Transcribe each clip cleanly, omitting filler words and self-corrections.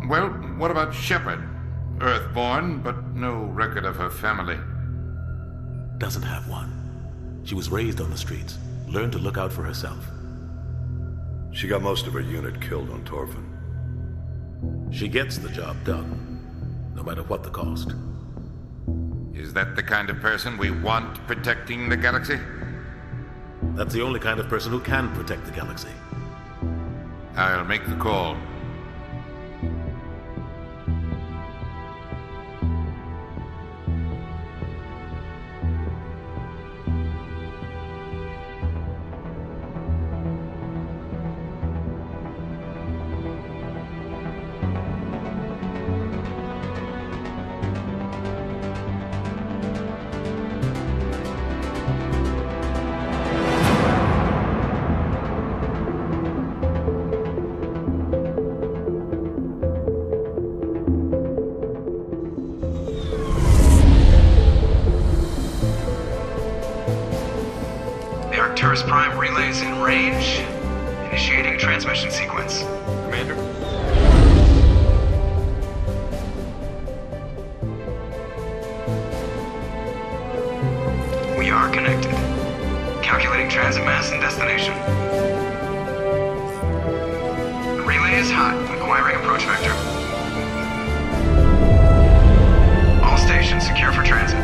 Well, what about Shepard? Earthborn, but no record of her family. Doesn't have one. She was raised on the streets, learned to look out for herself. She got most of her unit killed on Torfin. She gets the job done, no matter what the cost. Is that the kind of person we want protecting the galaxy? That's the only kind of person who can protect the galaxy. I'll make the call. Arcturus Prime relays in range. Initiating transmission sequence. Commander? We are connected. Calculating transit mass and destination. The relay is hot. Acquiring approach vector. All stations secure for transit.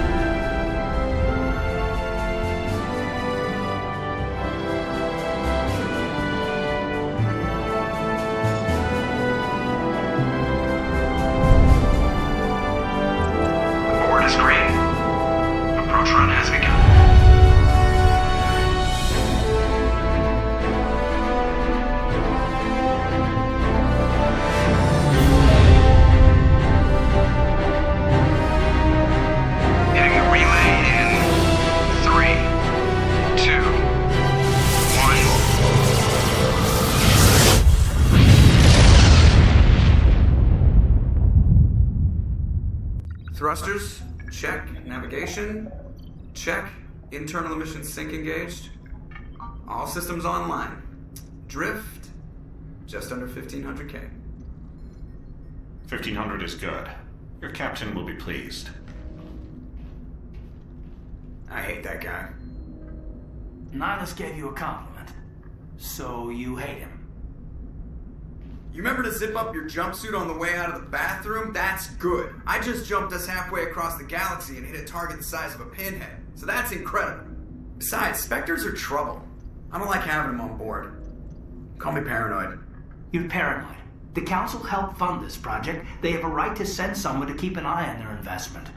Thrusters, check. Navigation, check. Internal emission sync engaged. All systems online. Drift, just under 1500K. 1500 is good. Your captain will be pleased. I hate that guy. Nihilus gave you a compliment. So you hate him. You remember to zip up your jumpsuit on the way out of the bathroom? That's good. I just jumped us halfway across the galaxy and hit a target the size of a pinhead. So that's incredible. Besides, Spectres are trouble. I don't like having them on board. Call me paranoid. You're paranoid. The Council helped fund this project. They have a right to send someone to keep an eye on their investment.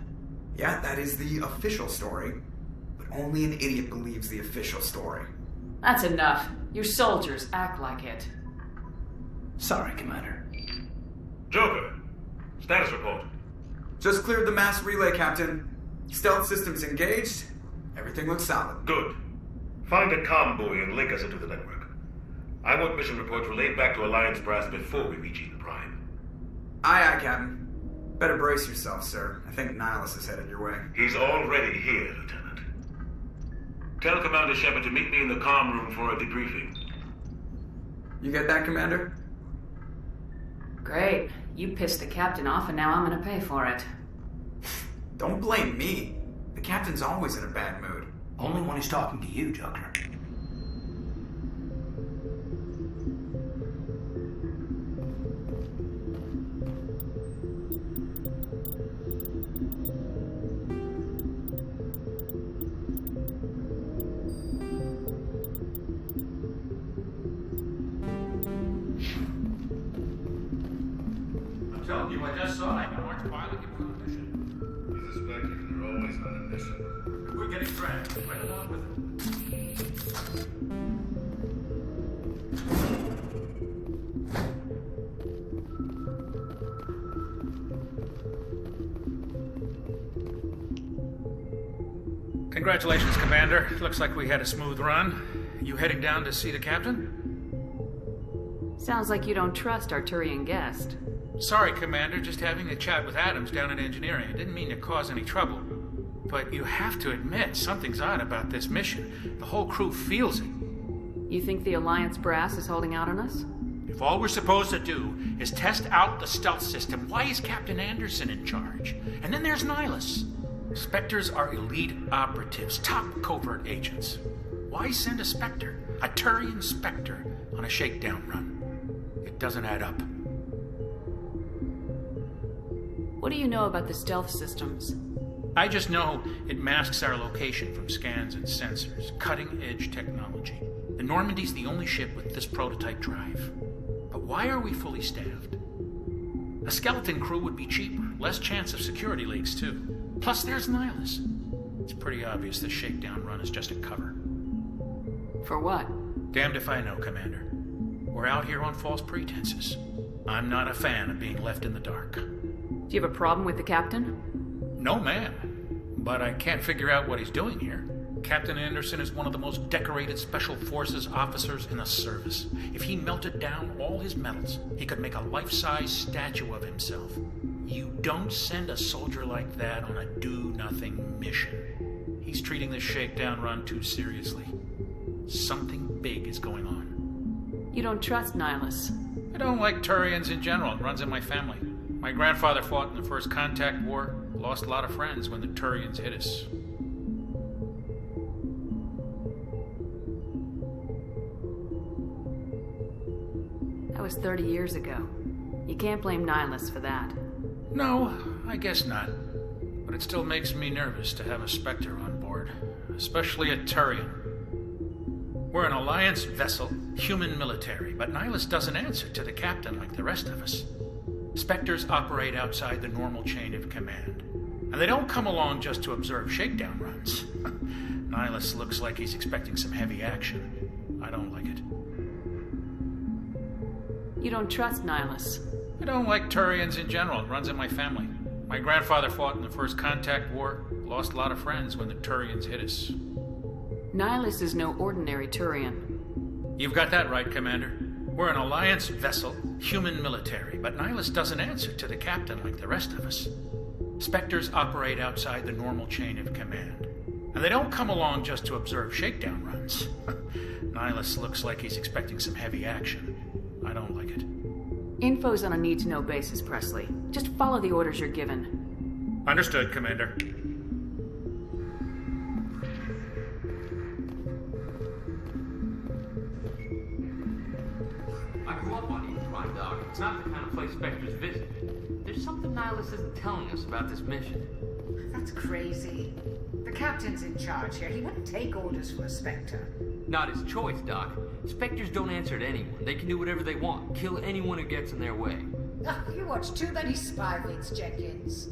Yeah, that is the official story. But only an idiot believes the official story. That's enough. Your soldiers act like it. Sorry, Commander. Joker, status report. Just cleared the mass relay, Captain. Stealth systems engaged. Everything looks solid. Good. Find a comm buoy and link us into the network. I want mission reports relayed back to Alliance Brass before we reach Eden Prime. Aye, aye, Captain. Better brace yourself, sir. I think Nihilus is headed your way. He's already here, Lieutenant. Tell Commander Shepard to meet me in the comm room for a debriefing. You get that, Commander? Great. You pissed the captain off and now I'm gonna pay for it. Don't blame me. The captain's always in a bad mood. Only when he's talking to you, Joker. I'm telling you, I just saw it. I'm marked pilot. Give me a mission. He's a Spectre. They're always on a mission. We're getting dragged. Right along with it. Congratulations, Commander. Looks like we had a smooth run. You heading down to see the captain? Sounds like you don't trust Arturian Guest. Sorry, Commander. Just having a chat with Adams down in engineering. I didn't mean to cause any trouble. But you have to admit, something's odd about this mission. The whole crew feels it. You think the Alliance brass is holding out on us? If all we're supposed to do is test out the stealth system, why is Captain Anderson in charge? And then there's Nihilus. Spectres are elite operatives, top covert agents. Why send a Spectre, a Turian Spectre, on a shakedown run? It doesn't add up. What do you know about the stealth systems? I just know it masks our location from scans and sensors. Cutting-edge technology. The Normandy's the only ship with this prototype drive. But why are we fully staffed? A skeleton crew would be cheaper, less chance of security leaks too. Plus there's Nihilus. It's pretty obvious the shakedown run is just a cover. For what? Damned if I know, Commander. We're out here on false pretenses. I'm not a fan of being left in the dark. Do you have a problem with the captain? No, ma'am. But I can't figure out what he's doing here. Captain Anderson is one of the most decorated Special Forces officers in the service. If he melted down all his medals, he could make a life-size statue of himself. You don't send a soldier like that on a do-nothing mission. He's treating this shakedown run too seriously. Something big is going on. You don't trust Nihilus? I don't like Turians in general. It runs in my family. My grandfather fought in the First Contact War. Lost a lot of friends when the Turians hit us. That was 30 years ago. You can't blame Nihilus for that. No, I guess not. But it still makes me nervous to have a Spectre on board. Especially a Turian. We're an Alliance vessel, human military, but Nihilus doesn't answer to the captain like the rest of us. Spectres operate outside the normal chain of command. And they don't come along just to observe shakedown runs. Nihilus looks like he's expecting some heavy action. I don't like it. You don't trust Nihilus? I don't like Turians in general. It runs in my family. My grandfather fought in the First Contact War. Lost a lot of friends when the Turians hit us. Nihilus is no ordinary Turian. You've got that right, Commander. We're an Alliance vessel, human military, but Nihilus doesn't answer to the captain like the rest of us. Spectres operate outside the normal chain of command. And they don't come along just to observe shakedown runs. Nihilus looks like he's expecting some heavy action. I don't like it. Info's on a need-to-know basis, Presley. Just follow the orders you're given. Understood, Commander. I grew up on Eden Prime, Doc. It's not the kind of place Spectres visit. There's something Nihilus isn't telling us about this mission. That's crazy. The captain's in charge here. He wouldn't take orders from a Spectre. Not his choice, Doc. Spectres don't answer to anyone. They can do whatever they want. Kill anyone who gets in their way. Oh, you watch too many spy vids, Jenkins.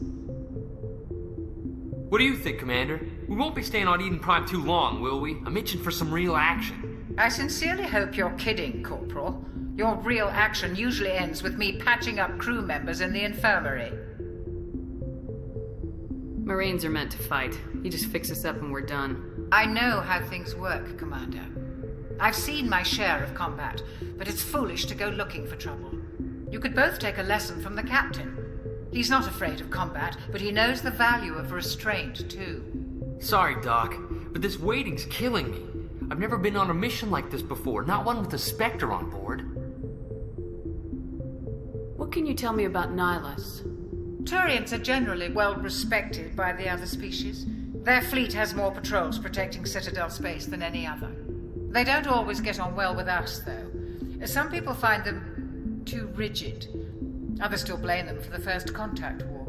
What do you think, Commander? We won't be staying on Eden Prime too long, will we? I'm itching for some real action. I sincerely hope you're kidding, Corporal. Your real action usually ends with me patching up crew members in the infirmary. Marines are meant to fight. You just fix us up and we're done. I know how things work, Commander. I've seen my share of combat, but it's foolish to go looking for trouble. You could both take a lesson from the captain. He's not afraid of combat, but he knows the value of restraint, too. Sorry, Doc, but this waiting's killing me. I've never been on a mission like this before, not one with a Spectre on board. What can you tell me about Nihilus? Turians are generally well respected by the other species. Their fleet has more patrols protecting Citadel space than any other. They don't always get on well with us, though. Some people find them too rigid. Others still blame them for the First Contact War.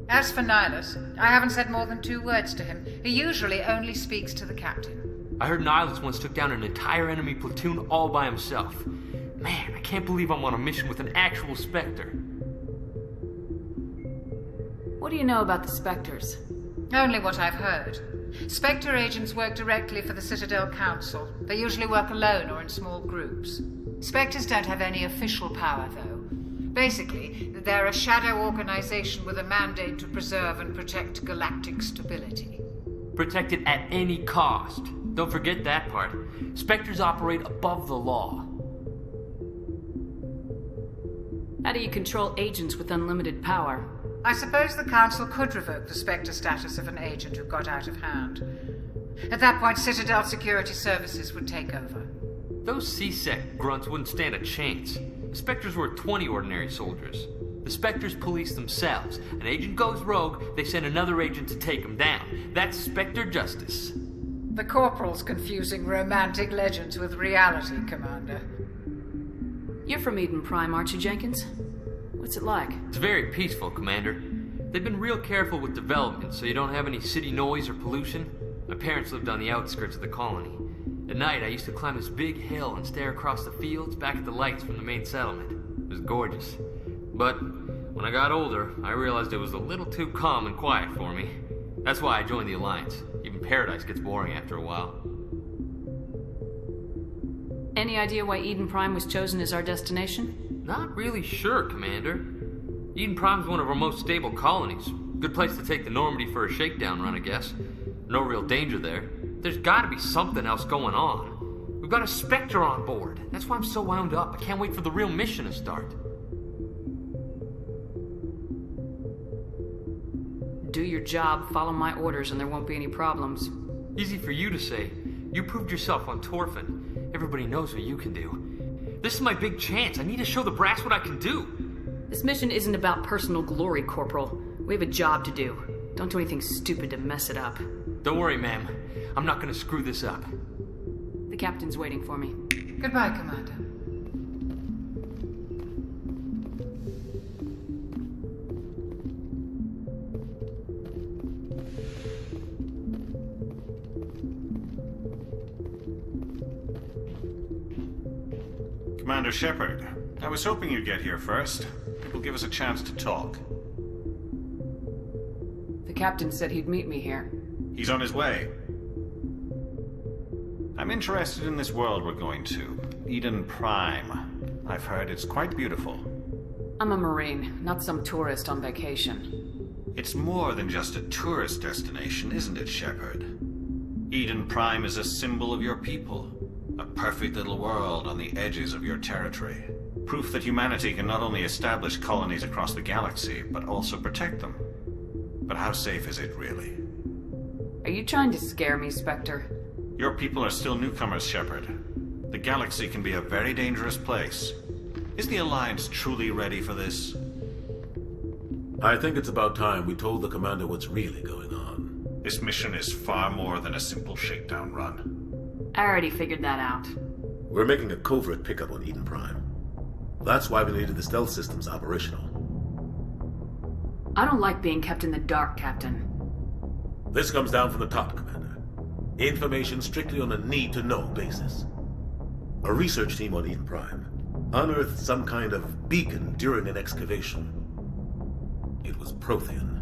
As for Nihilus, I haven't said more than 2 words to him. He usually only speaks to the captain. I heard Nihilus once took down an entire enemy platoon all by himself. Man, I can't believe I'm on a mission with an actual Spectre. What do you know about the Spectres? Only what I've heard. Spectre agents work directly for the Citadel Council. They usually work alone or in small groups. Spectres don't have any official power, though. Basically, they're a shadow organization with a mandate to preserve and protect galactic stability. Protect it at any cost. Don't forget that part. Spectres operate above the law. How do you control agents with unlimited power? I suppose the Council could revoke the Spectre status of an agent who got out of hand. At that point, Citadel Security Services would take over. Those C-Sec grunts wouldn't stand a chance. Spectres were 20 ordinary soldiers. The Spectres police themselves. An agent goes rogue, they send another agent to take him down. That's Spectre justice. The Corporal's confusing romantic legends with reality, Commander. You're from Eden Prime, aren't you, Jenkins? What's it like? It's very peaceful, Commander. They've been real careful with development, so you don't have any city noise or pollution. My parents lived on the outskirts of the colony. At night, I used to climb this big hill and stare across the fields back at the lights from the main settlement. It was gorgeous. But when I got older, I realized it was a little too calm and quiet for me. That's why I joined the Alliance. Even Paradise gets boring after a while. Any idea why Eden Prime was chosen as our destination? Not really sure, Commander. Eden Prime's one of our most stable colonies. Good place to take the Normandy for a shakedown run, I guess. No real danger there. There's gotta be something else going on. We've got a Spectre on board. That's why I'm so wound up. I can't wait for the real mission to start. Do your job, follow my orders, and there won't be any problems. Easy for you to say. You proved yourself on Torfin. Everybody knows what you can do. This is my big chance. I need to show the brass what I can do. This mission isn't about personal glory, Corporal. We have a job to do. Don't do anything stupid to mess it up. Don't worry, ma'am. I'm not gonna screw this up. The captain's waiting for me. Goodbye, Commander. Commander Shepard, I was hoping you'd get here first. It will give us a chance to talk. The captain said he'd meet me here. He's on his way. I'm interested in this world we're going to, Eden Prime. I've heard it's quite beautiful. I'm a Marine, not some tourist on vacation. It's more than just a tourist destination, isn't it, Shepard? Eden Prime is a symbol of your people. A perfect little world on the edges of your territory. Proof that humanity can not only establish colonies across the galaxy, but also protect them. But how safe is it, really? Are you trying to scare me, Spectre? Your people are still newcomers, Shepard. The galaxy can be a very dangerous place. Is the Alliance truly ready for this? I think it's about time we told the Commander what's really going on. This mission is far more than a simple shakedown run. I already figured that out. We're making a covert pickup on Eden Prime. That's why we needed the stealth systems operational. I don't like being kept in the dark, Captain. This comes down from the top, Commander. Information strictly on a need-to-know basis. A research team on Eden Prime unearthed some kind of beacon during an excavation. It was Prothean.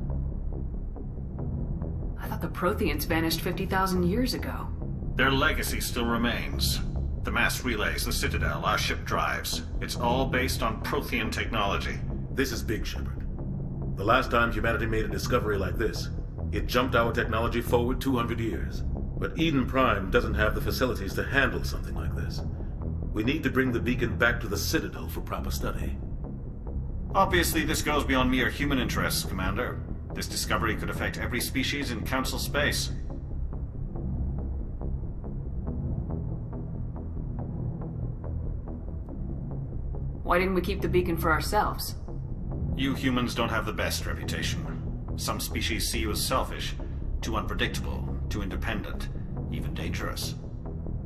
I thought the Protheans vanished 50,000 years ago. Their legacy still remains. The mass relays, the Citadel, our ship drives. It's all based on Prothean technology. This is big, Shepard. The last time humanity made a discovery like this, it jumped our technology forward 200 years. But Eden Prime doesn't have the facilities to handle something like this. We need to bring the beacon back to the Citadel for proper study. Obviously, this goes beyond mere human interests, Commander. This discovery could affect every species in Council space. Why didn't we keep the beacon for ourselves? You humans don't have the best reputation. Some species see you as selfish, too unpredictable, too independent, even dangerous.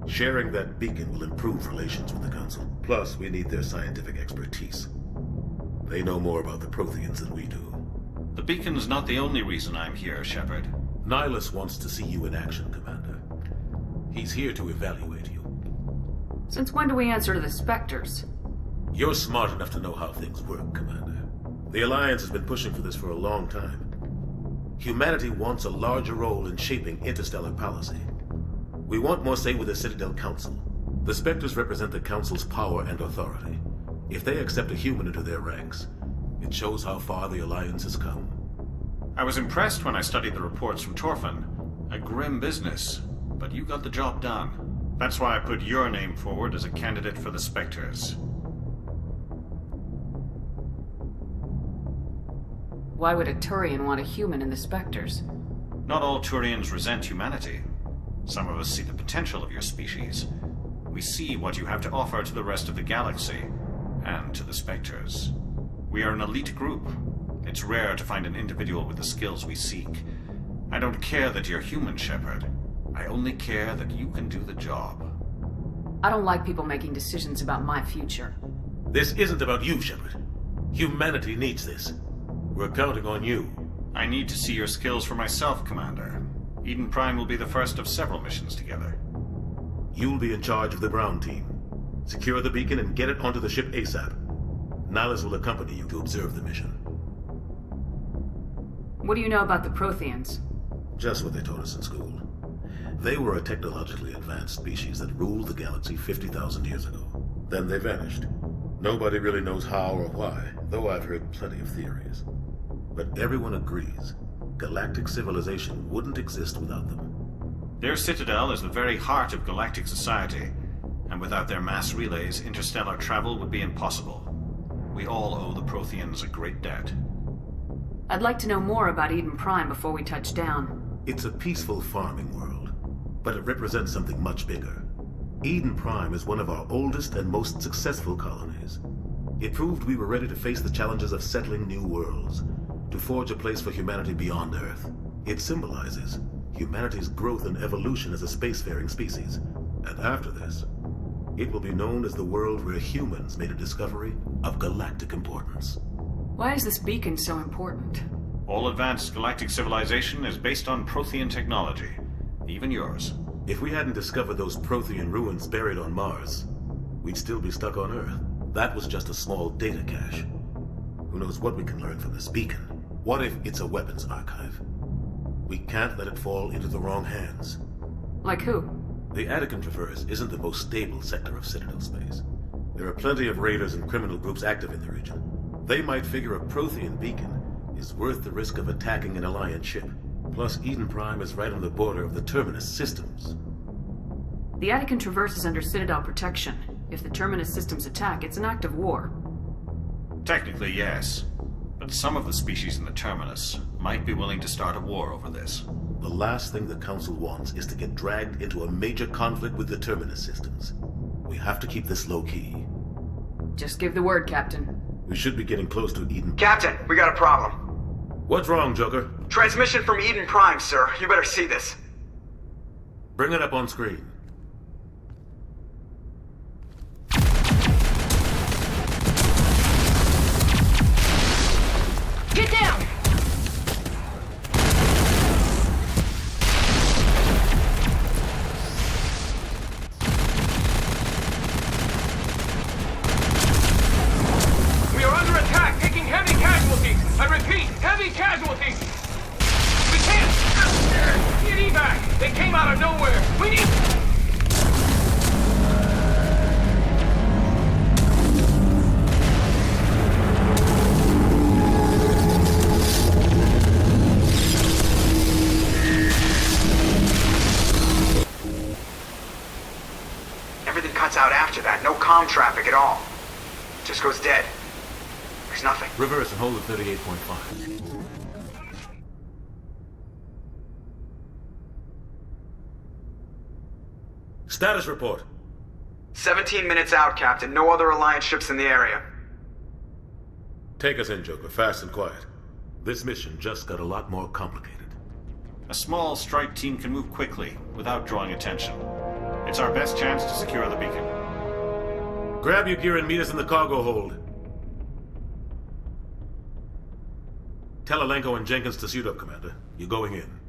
Sharing that beacon will improve relations with the Council. Plus, we need their scientific expertise. They know more about the Protheans than we do. The beacon's not the only reason I'm here, Shepard. Nihilus wants to see you in action, Commander. He's here to evaluate you. Since when do we answer to the Spectres? You're smart enough to know how things work, Commander. The Alliance has been pushing for this for a long time. Humanity wants a larger role in shaping interstellar policy. We want more say with the Citadel Council. The Spectres represent the Council's power and authority. If they accept a human into their ranks, it shows how far the Alliance has come. I was impressed when I studied the reports from Torfin. A grim business, but you got the job done. That's why I put your name forward as a candidate for the Spectres. Why would a Turian want a human in the Spectres? Not all Turians resent humanity. Some of us see the potential of your species. We see what you have to offer to the rest of the galaxy, and to the Spectres. We are an elite group. It's rare to find an individual with the skills we seek. I don't care that you're human, Shepard. I only care that you can do the job. I don't like people making decisions about my future. This isn't about you, Shepard. Humanity needs this. We're counting on you. I need to see your skills for myself, Commander. Eden Prime will be the first of several missions together. You'll be in charge of the ground team. Secure the beacon and get it onto the ship ASAP. Nihlus will accompany you to observe the mission. What do you know about the Protheans? Just what they taught us in school. They were a technologically advanced species that ruled the galaxy 50,000 years ago. Then they vanished. Nobody really knows how or why, though I've heard plenty of theories. But everyone agrees, galactic civilization wouldn't exist without them. Their citadel is the very heart of galactic society, and without their mass relays, interstellar travel would be impossible. We all owe the Protheans a great debt. I'd like to know more about Eden Prime before we touch down. It's a peaceful farming world, but it represents something much bigger. Eden Prime is one of our oldest and most successful colonies. It proved we were ready to face the challenges of settling new worlds, to forge a place for humanity beyond Earth. It symbolizes humanity's growth and evolution as a spacefaring species. And after this, it will be known as the world where humans made a discovery of galactic importance. Why is this beacon so important? All advanced galactic civilization is based on Prothean technology, even yours. If we hadn't discovered those Prothean ruins buried on Mars, we'd still be stuck on Earth. That was just a small data cache. Who knows what we can learn from this beacon? What if it's a weapons archive? We can't let it fall into the wrong hands. Like who? The Attican Traverse isn't the most stable sector of Citadel space. There are plenty of raiders and criminal groups active in the region. They might figure a Prothean beacon is worth the risk of attacking an Alliance ship. Plus, Eden Prime is right on the border of the Terminus systems. The Attican Traverse is under Citadel protection. If the Terminus systems attack, it's an act of war. Technically, yes. But some of the species in the Terminus might be willing to start a war over this. The last thing the Council wants is to get dragged into a major conflict with the Terminus systems. We have to keep this low-key. Just give the word, Captain. We should be getting close to Eden. Captain, we got a problem. What's wrong, Joker? Transmission from Eden Prime, sir. You better see this. Bring it up on screen. Get down! We are under attack, taking heavy casualties. I repeat, heavy casualties. We can't get evac. They came out of nowhere. We need... Everything cuts out after that. No comm traffic at all. Just goes dead. There's nothing. Reverse and hold at 38.5. Status report. 17 minutes out, Captain. No other Alliance ships in the area. Take us in, Joker, fast and quiet. This mission just got a lot more complicated. A small strike team can move quickly, without drawing attention. It's our best chance to secure the beacon. Grab your gear and meet us in the cargo hold. Tell Alenko and Jenkins to suit up, Commander. You're going in.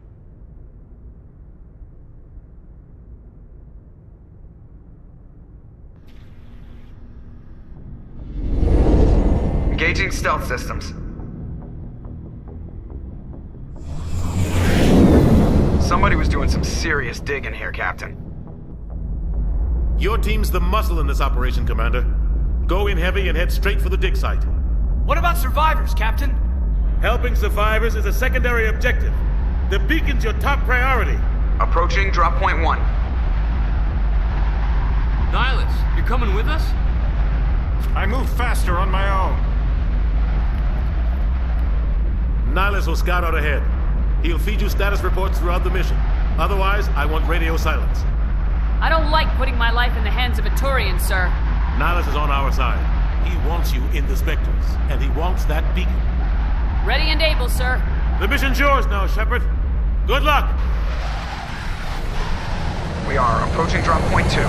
Engaging stealth systems. Somebody was doing some serious digging here, Captain. Your team's the muscle in this operation, Commander. Go in heavy and head straight for the dig site. What about survivors, Captain? Helping survivors is a secondary objective. The beacon's your top priority. Approaching drop point 1. Nihlus, you're coming with us? I move faster on my own. Nihlus will scout out ahead. He'll feed you status reports throughout the mission. Otherwise, I want radio silence. I don't like putting my life in the hands of a Turian, sir. Nihlus is on our side. He wants you in the Spectres, and he wants that beacon. Ready and able, sir. The mission's yours now, Shepard. Good luck! We are approaching drop point 2.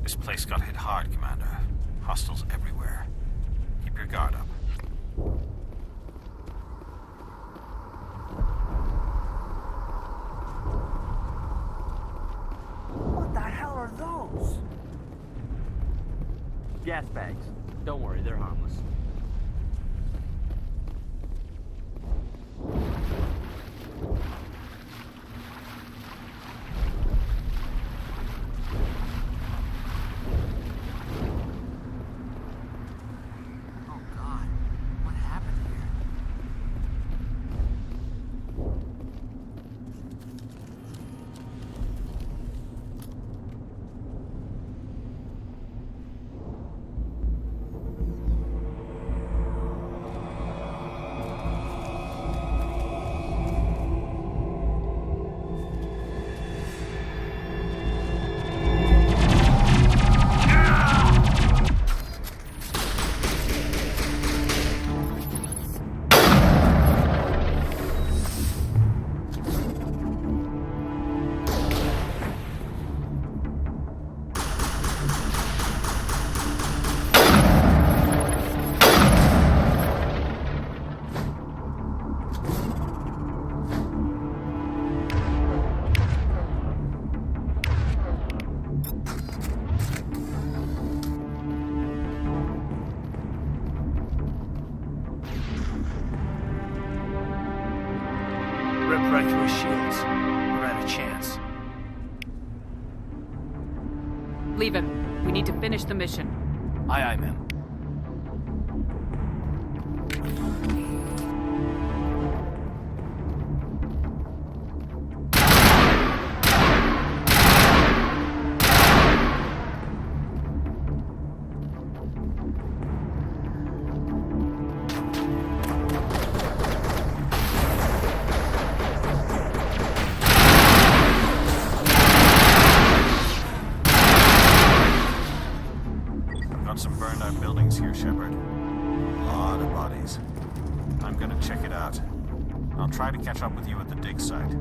This place got hit hard, Commander. Hostiles everywhere. Keep your guard up. What the hell are those? Gas bags. Don't worry, they're harmless. Rip right through his shields. We're out of chance. Leave him. We need to finish the mission. Aye, aye, ma'am. Got some burned out buildings here, Shepard. A lot of bodies. I'm gonna check it out. I'll try to catch up with you at the dig site.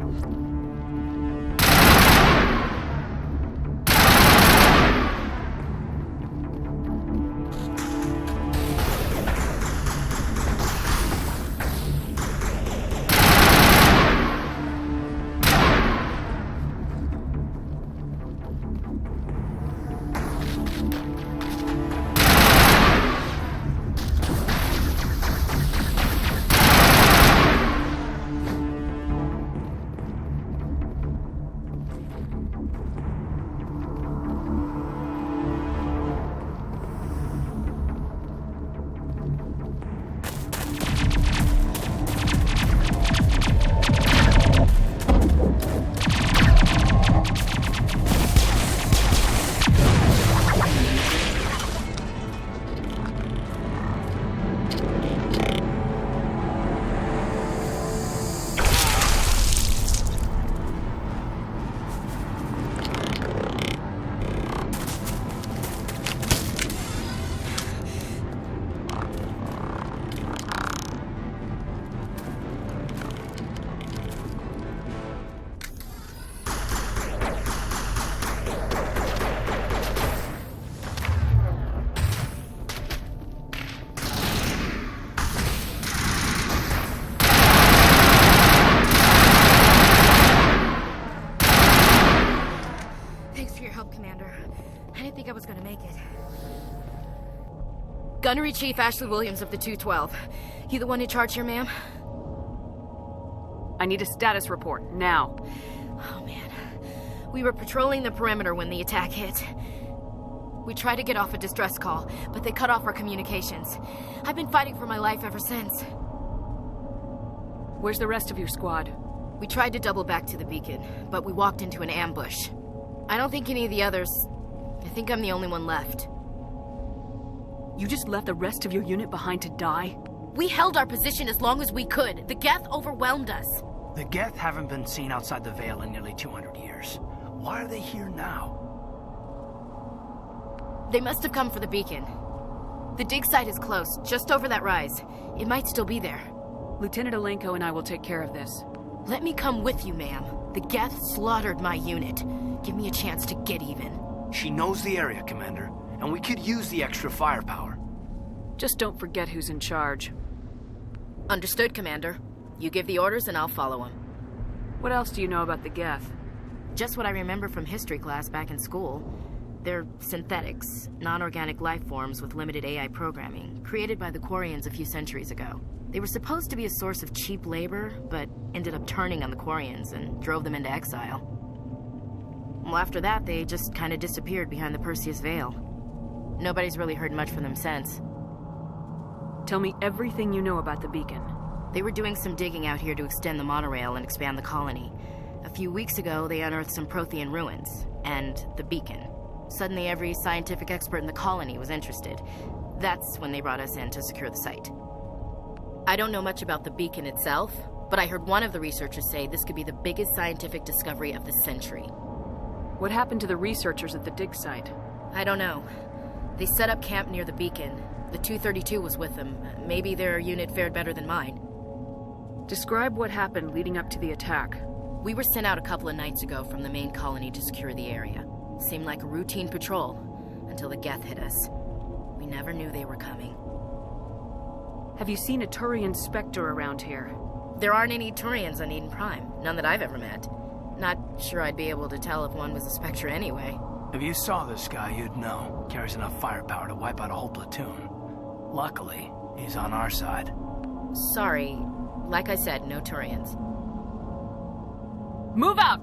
Gunnery Chief Ashley Williams of the 212. You the one in charge here, ma'am? I need a status report, now. Oh, man. We were patrolling the perimeter when the attack hit. We tried to get off a distress call, but they cut off our communications. I've been fighting for my life ever since. Where's the rest of your squad? We tried to double back to the beacon, but we walked into an ambush. I don't think any of the others... I think I'm the only one left. You just left the rest of your unit behind to die? We held our position as long as we could. The Geth overwhelmed us. The Geth haven't been seen outside the Veil in nearly 200 years. Why are they here now? They must have come for the beacon. The dig site is close, just over that rise. It might still be there. Lieutenant Alenko and I will take care of this. Let me come with you, ma'am. The Geth slaughtered my unit. Give me a chance to get even. She knows the area, Commander, and we could use the extra firepower. Just don't forget who's in charge. Understood, Commander. You give the orders and I'll follow them. What else do you know about the Geth? Just what I remember from history class back in school. They're synthetics, non-organic life forms with limited AI programming, created by the Quarians a few centuries ago. They were supposed to be a source of cheap labor, but ended up turning on the Quarians and drove them into exile. Well, after that, they just kind of disappeared behind the Perseus Veil. Nobody's really heard much from them since. Tell me everything you know about the beacon. They were doing some digging out here to extend the monorail and expand the colony. A few weeks ago, they unearthed some Prothean ruins, and the beacon. Suddenly, every scientific expert in the colony was interested. That's when they brought us in to secure the site. I don't know much about the beacon itself, but I heard one of the researchers say this could be the biggest scientific discovery of the century. What happened to the researchers at the dig site? I don't know. They set up camp near the beacon. The 232 was with them. Maybe their unit fared better than mine. Describe what happened leading up to the attack. We were sent out a couple of nights ago from the main colony to secure the area. Seemed like a routine patrol, until the Geth hit us. We never knew they were coming. Have you seen a Turian Spectre around here? There aren't any Turians on Eden Prime. None that I've ever met. Not sure I'd be able to tell if one was a Spectre anyway. If you saw this guy, you'd know. Carries enough firepower to wipe out a whole platoon. Luckily, he's on our side. Sorry. Like I said, no Turians. Move out!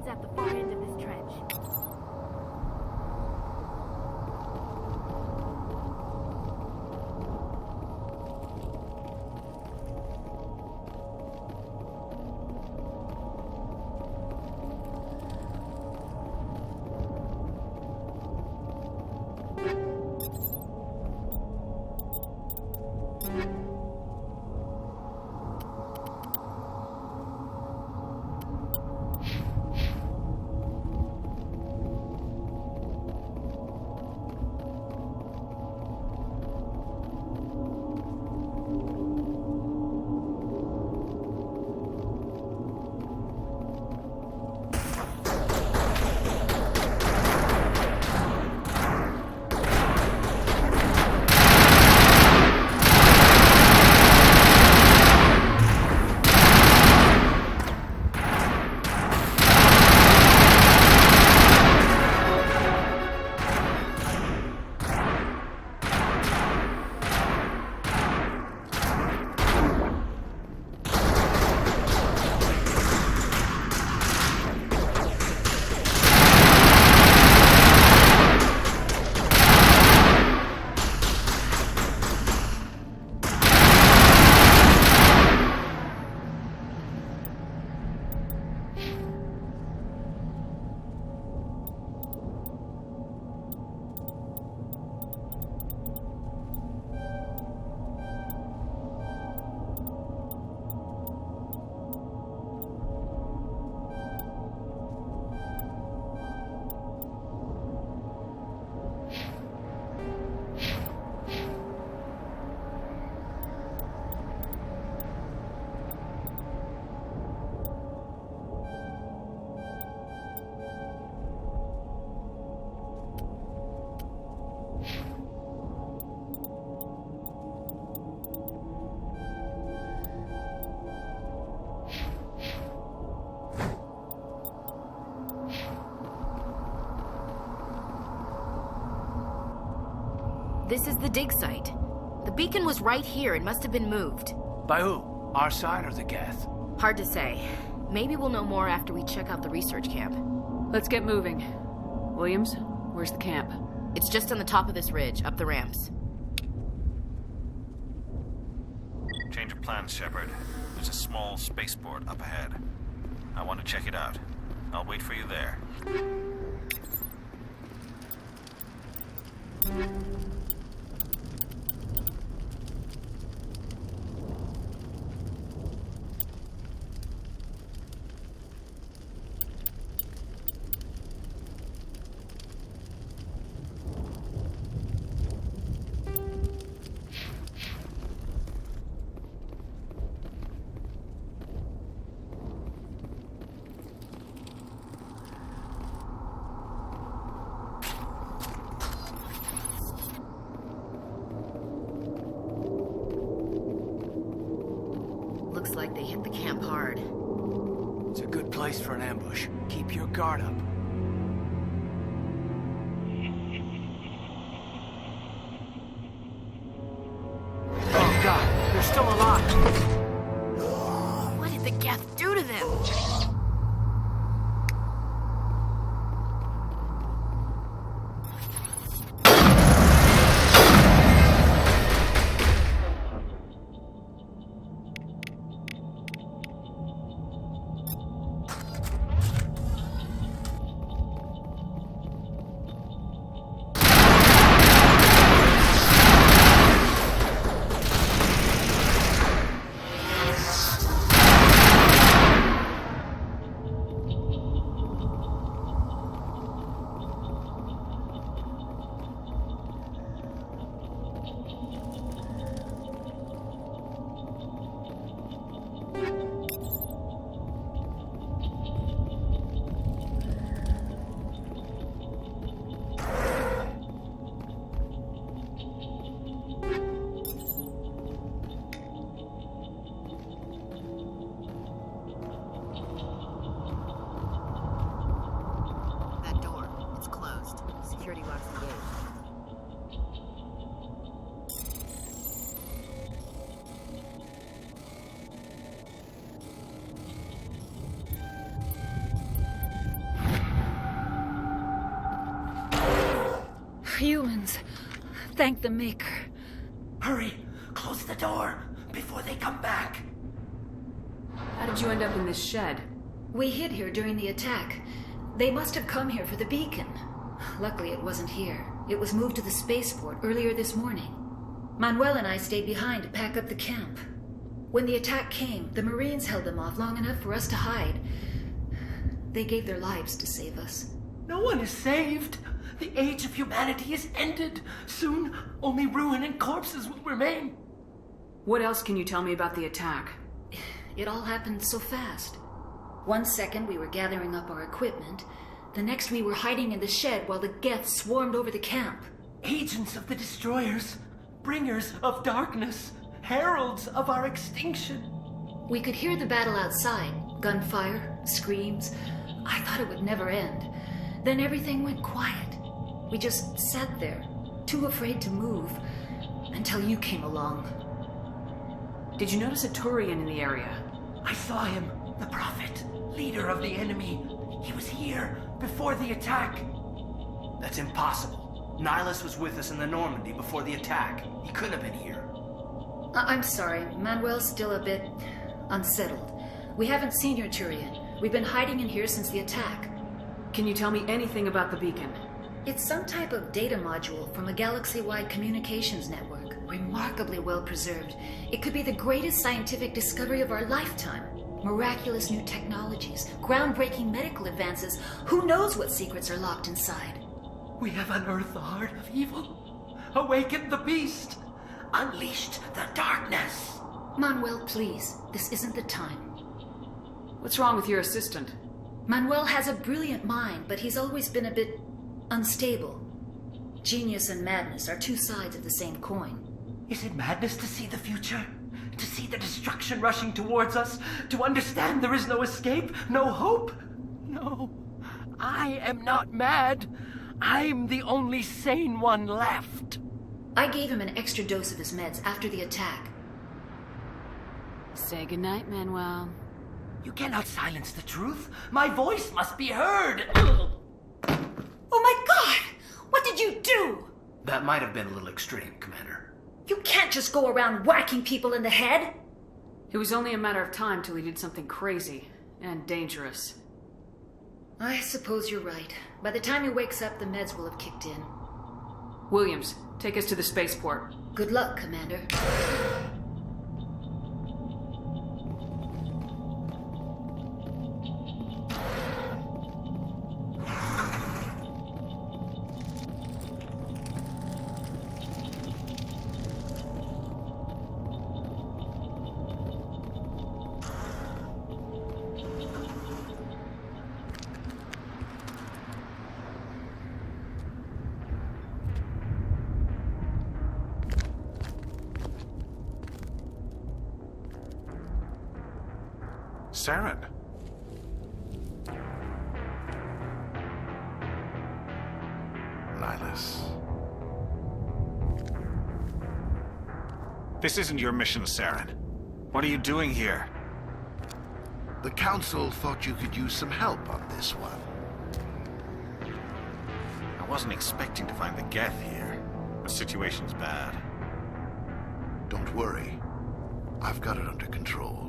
At the far end of this trench. This is the dig site. The beacon was right here. It must have been moved. By who? Our side or the Geth? Hard to say. Maybe we'll know more after we check out the research camp. Let's get moving. Williams, where's the camp? It's just on the top of this ridge, up the ramps. Change of plans, Shepard. There's a small spaceport up ahead. I want to check it out. I'll wait for you there. Looks like they hit the camp hard. It's a good place for an ambush. Keep your guard up. Oh God, they're still alive! What did the Geth do to them? Humans. Thank the Maker. Hurry! Close the door before they come back. How did you end up in this shed? We hid here during the attack. They must have come here for the beacon. Luckily, it wasn't here. It was moved to the spaceport earlier this morning. Manuel and I stayed behind to pack up the camp. When the attack came, the Marines held them off long enough for us to hide. They gave their lives to save us. No one is saved. The age of humanity is ended. Soon, only ruin and corpses will remain. What else can you tell me about the attack? It all happened so fast. 1 second we were gathering up our equipment. The next we were hiding in the shed while the Geth swarmed over the camp. Agents of the Destroyers. Bringers of darkness. Heralds of our extinction. We could hear the battle outside. Gunfire, screams. I thought it would never end. Then everything went quiet. We just sat there, too afraid to move, until you came along. Did you notice a Turian in the area? I saw him, the Prophet, leader of the enemy. He was here before the attack. That's impossible. Nihilus was with us in the Normandy before the attack. He couldn't have been here. I'm sorry, Manuel's still a bit unsettled. We haven't seen your Turian. We've been hiding in here since the attack. Can you tell me anything about the beacon? It's some type of data module from a galaxy-wide communications network, remarkably well preserved. It could be the greatest scientific discovery of our lifetime. Miraculous new technologies, groundbreaking medical advances. Who knows what secrets are locked inside? We have unearthed the heart of evil, awakened the beast, unleashed the darkness. Manuel, please, this isn't the time. What's wrong with your assistant? Manuel has a brilliant mind, but he's always been a bit unstable. Genius and madness are two sides of the same coin. Is it madness to see the future? To see the destruction rushing towards us? To understand there is no escape? No hope? No. I am not mad. I'm the only sane one left. I gave him an extra dose of his meds after the attack. Say goodnight, Manuel. You cannot silence the truth. My voice must be heard. Oh my God! What did you do? That might have been a little extreme, Commander. You can't just go around whacking people in the head. It was only a matter of time till he did something crazy and dangerous. I suppose you're right. By the time he wakes up, the meds will have kicked in. Williams, take us to the spaceport. Good luck, Commander. Saren. Nihilus. This isn't your mission, Saren. What are you doing here? The Council thought you could use some help on this one. I wasn't expecting to find the Geth here. The situation's bad. Don't worry. I've got it under control.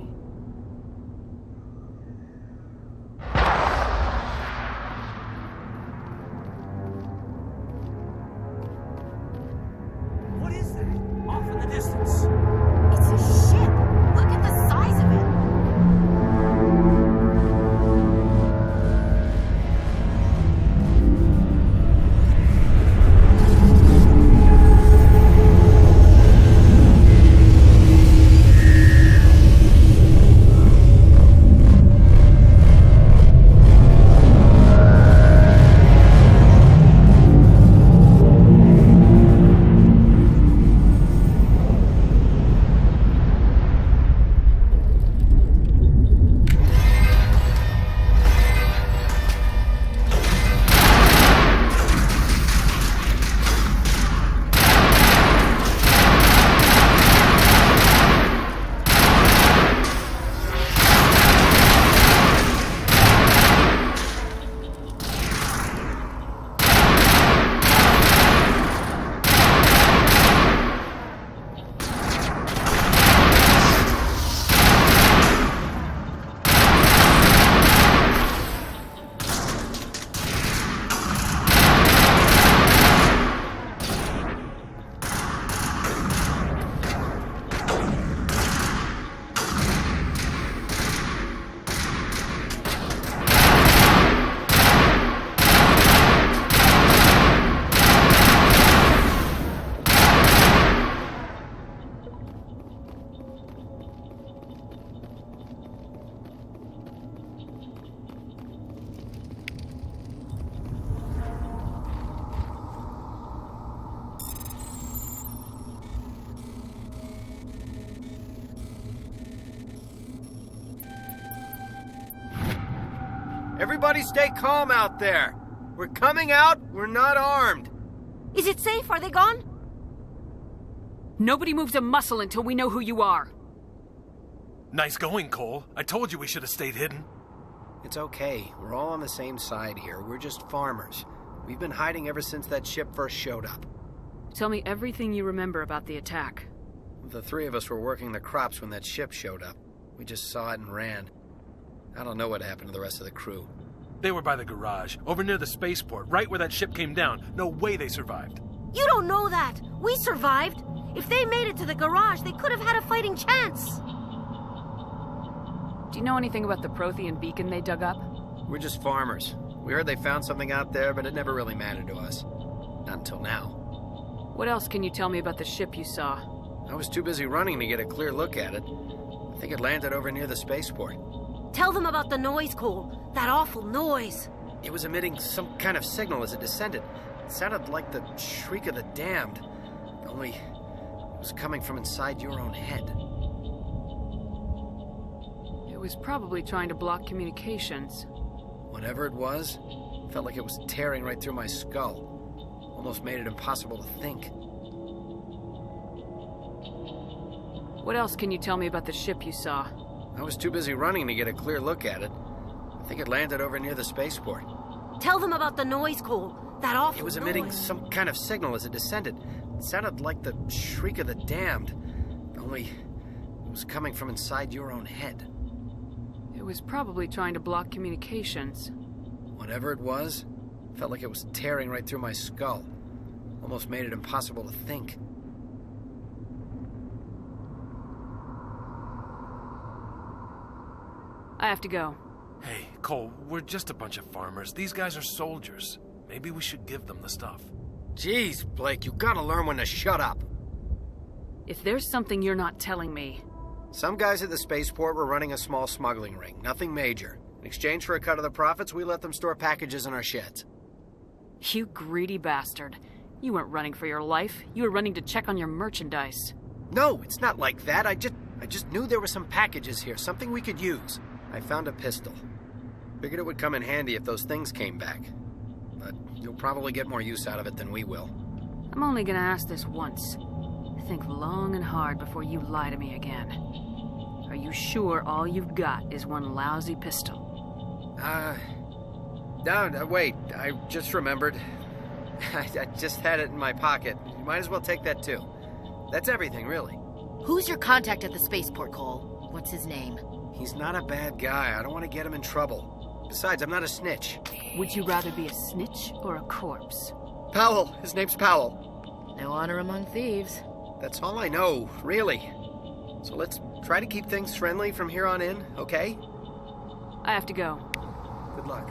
What is that? Off in the distance. It's a ship. Look at the size of it. Everybody stay calm out there. We're coming out. We're not armed. Is it safe? Are they gone? Nobody moves a muscle until we know who you are. Nice going, Cole. I told you we should have stayed hidden. It's okay. We're all on the same side here. We're just farmers. We've been hiding ever since that ship first showed up. Tell me everything you remember about the attack. The three of us were working the crops when that ship showed up. We just saw it and ran. I don't know what happened to the rest of the crew. They were by the garage, over near the spaceport, right where that ship came down. No way they survived. You don't know that. We survived. If they made it to the garage, they could have had a fighting chance. Do you know anything about the Prothean beacon they dug up? We're just farmers. We heard they found something out there, but it never really mattered to us. Not until now. What else can you tell me about the ship you saw? I was too busy running to get a clear look at it. I think it landed over near the spaceport. Tell them about the noise, Cole. That awful noise. It was emitting some kind of signal as it descended. It sounded like the shriek of the damned. Only it was coming from inside your own head. It was probably trying to block communications. Whatever it was, felt like it was tearing right through my skull. Almost made it impossible to think. What else can you tell me about the ship you saw? I was too busy running to get a clear look at it. I think it landed over near the spaceport. Tell them about the noise, Cole. That awful It was emitting noise. some kind of signal as it descended. It sounded like the shriek of the damned. Only it was coming from inside your own head. It was probably trying to block communications. Whatever it was, felt like it was tearing right through my skull. Almost made it impossible to think. I have to go. Hey, Cole, we're just a bunch of farmers. These guys are soldiers. Maybe we should give them the stuff. Jeez, Blake, you gotta learn when to shut up. If there's something you're not telling me... Some guys at the spaceport were running a small smuggling ring, nothing major. In exchange for a cut of the profits, we let them store packages in our sheds. You greedy bastard. You weren't running for your life. You were running to check on your merchandise. No, it's not like that. I just knew there were some packages here, something we could use. I found a pistol. Figured it would come in handy if those things came back. But you'll probably get more use out of it than we will. I'm only gonna ask this once. Think long and hard before you lie to me again. Are you sure all you've got is one lousy pistol? No, wait. I just remembered. I just had it in my pocket. You might as well take that too. That's everything, really. Who's your contact at the spaceport, Cole? What's his name? He's not a bad guy. I don't want to get him in trouble. Besides, I'm not a snitch. Would you rather be a snitch or a corpse? Powell. His name's Powell. No honor among thieves. That's all I know, really. So let's try to keep things friendly from here on in, okay? I have to go. Good luck.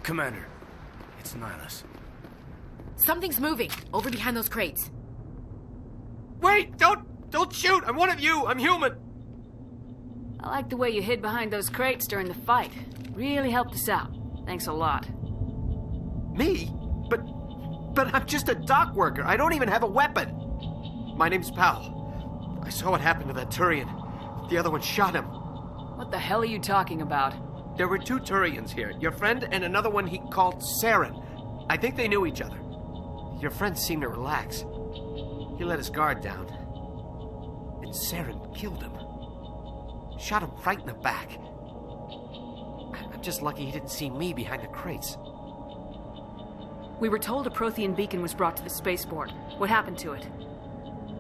Commander, it's Nihilus. Something's moving, over behind those crates. Wait! Don't shoot! I'm one of you! I'm human! I like the way you hid behind those crates during the fight. Really helped us out. Thanks a lot. Me? But I'm just a dock worker. I don't even have a weapon. My name's Powell. I saw what happened to that Turian. The other one shot him. What the hell are you talking about? There were 2 Turians here. Your friend and another one he called Saren. I think they knew each other. Your friend seemed to relax. He let his guard down. And Saren killed him. Shot him right in the back. I'm just lucky he didn't see me behind the crates. We were told a Prothean beacon was brought to the spaceport. What happened to it?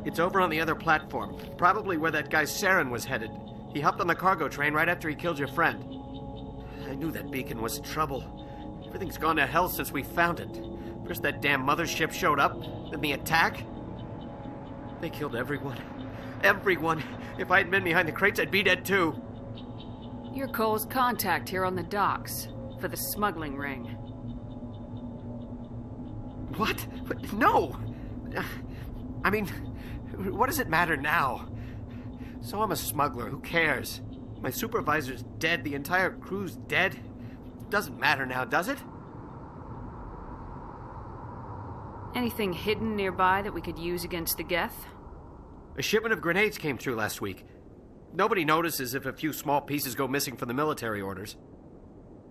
It's over on the other platform. Probably where that guy Saren was headed. He hopped on the cargo train right after he killed your friend. I knew that beacon was trouble. Everything's gone to hell since we found it. First that damn mothership showed up, then the attack. They killed everyone. Everyone. If I had been behind the crates, I'd be dead too. You're Cole's contact here on the docks for the smuggling ring. What? No! I mean, what does it matter now? So I'm a smuggler. Who cares? My supervisor's dead. The entire crew's dead. Doesn't matter now, does it? Anything hidden nearby that we could use against the Geth? A shipment of grenades came through last week. Nobody notices if a few small pieces go missing from the military orders.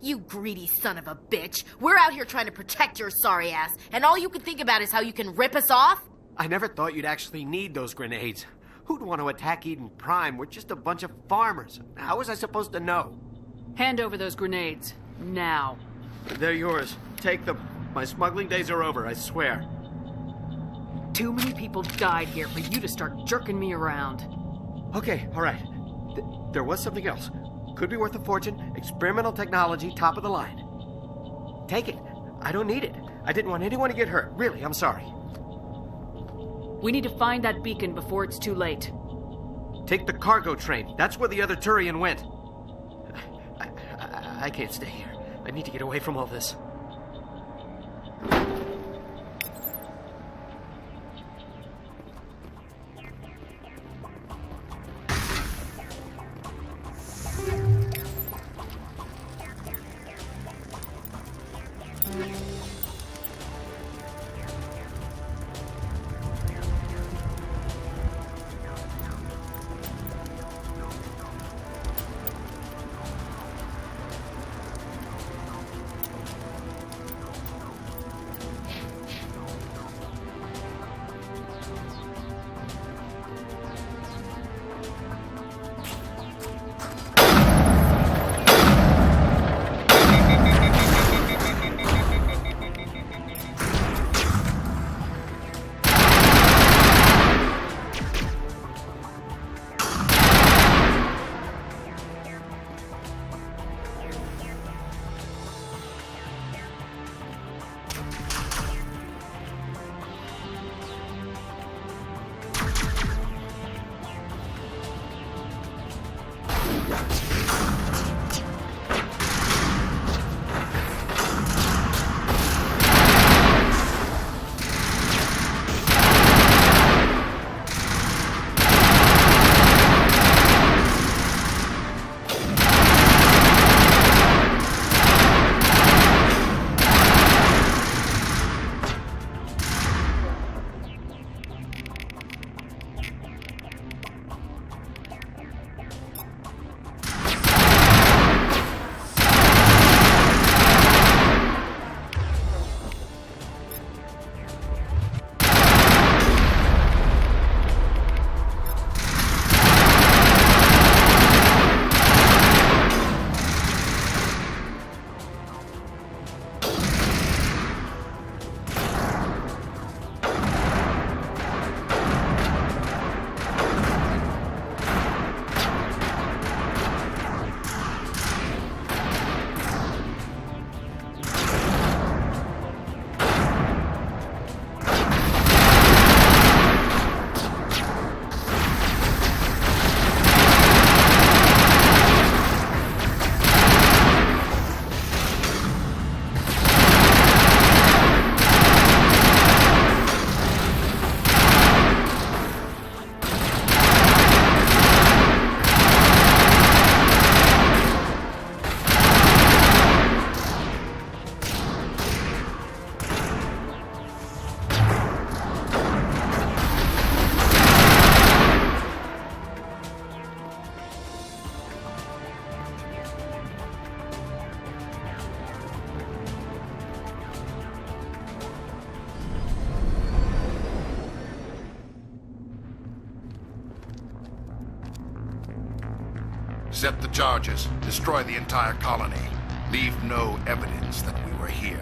You greedy son of a bitch. We're out here trying to protect your sorry ass, and all you can think about is how you can rip us off? I never thought you'd actually need those grenades. Who'd want to attack Eden Prime? We're just a bunch of farmers. How was I supposed to know? Hand over those grenades. Now. They're yours. Take them. My smuggling days are over, I swear. Too many people died here for you to start jerking me around. Okay, all right. There was something else. Could be worth a fortune. Experimental technology, top of the line. Take it. I don't need it. I didn't want anyone to get hurt. Really, I'm sorry. We need to find that beacon before it's too late. Take the cargo train. That's where the other Turian went. I can't stay here. I need to get away from all this. Set the charges. Destroy the entire colony. Leave no evidence that we were here.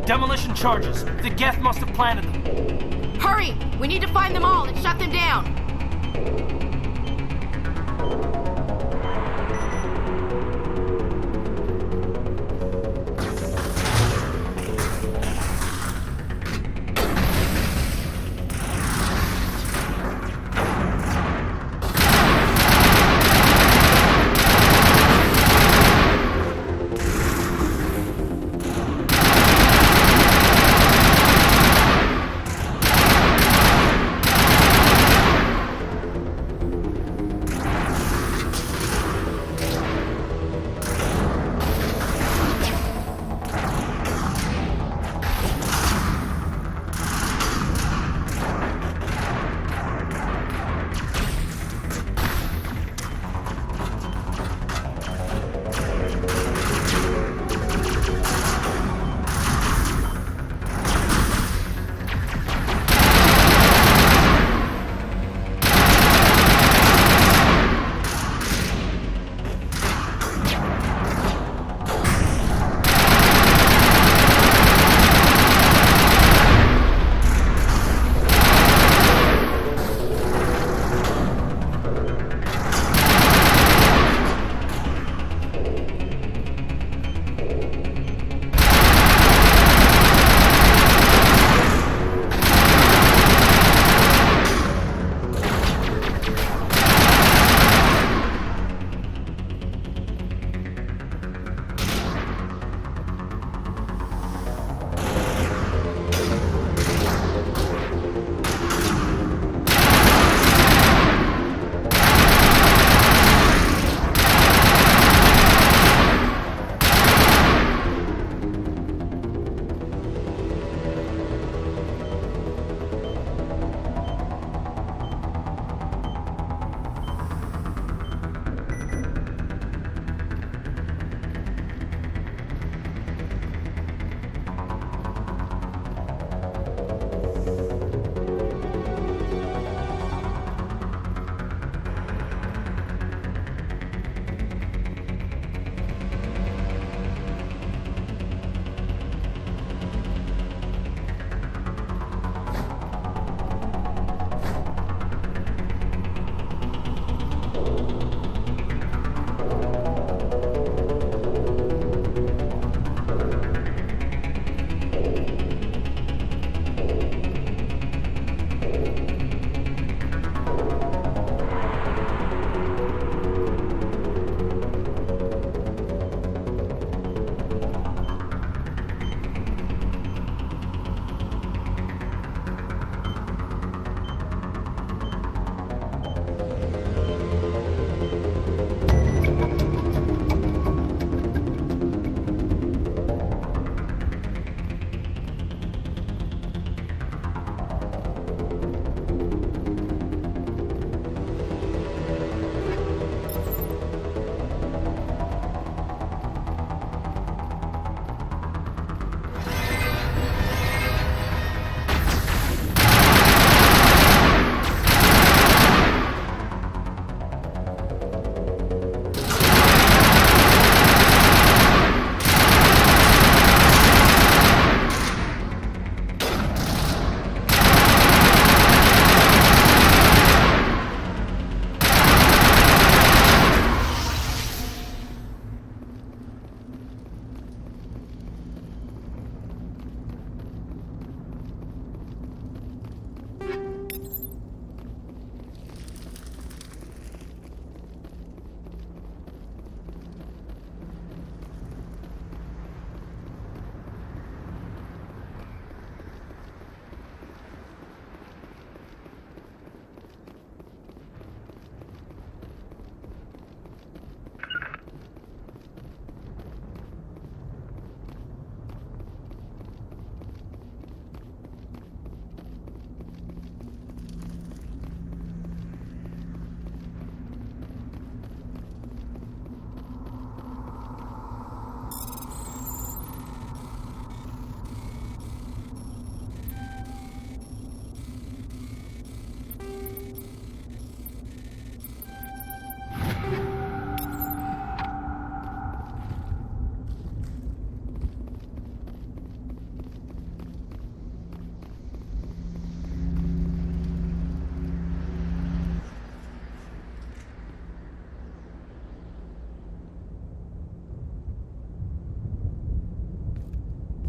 Demolition charges. The Geth must have planted them. Hurry! We need to find them all and shut them down!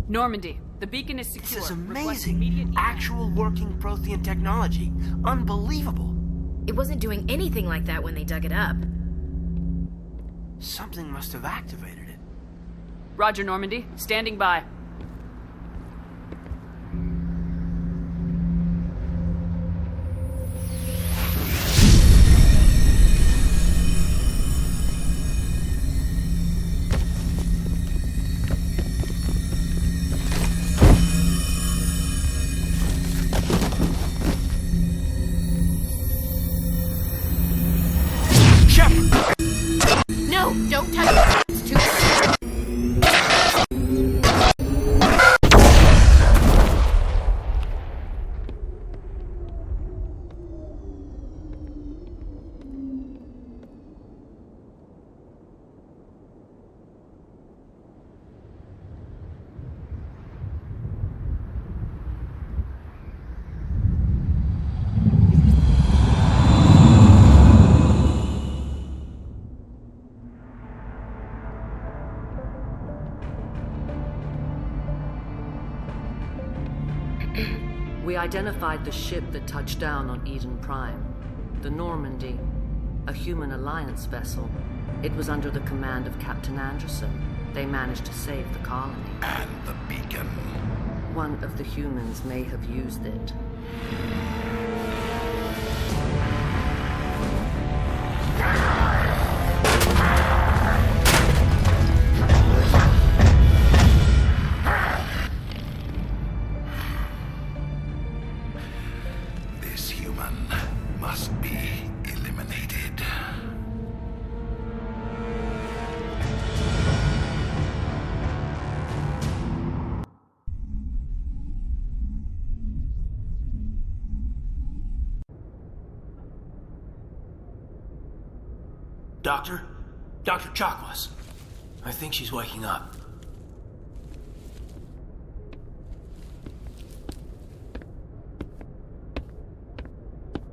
Normandy, the beacon is secure. This is Request amazing. immediate- Actual working Prothean technology. Unbelievable. It wasn't doing anything like that when they dug it up. Something must have activated it. Roger, Normandy. Standing by. No, don't touch it. It's too We identified the ship that touched down on Eden Prime. The Normandy, a human alliance vessel. It was under the command of Captain Anderson. They managed to save the colony. And the beacon. One of the humans may have used it. This human must be eliminated. Doctor? Dr. Chakwas. I think she's waking up.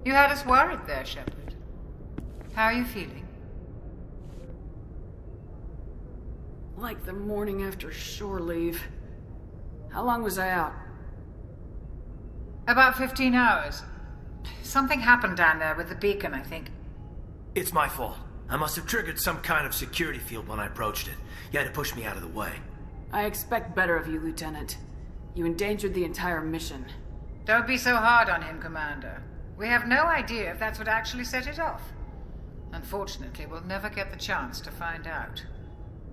You had us worried there, Shepard. How are you feeling? Like the morning after shore leave. How long was I out? About 15 hours. Something happened down there with the beacon, I think. It's my fault. I must have triggered some kind of security field when I approached it. You had to push me out of the way. I expect better of you, Lieutenant. You endangered the entire mission. Don't be so hard on him, Commander. We have no idea if that's what actually set it off. Unfortunately, we'll never get the chance to find out.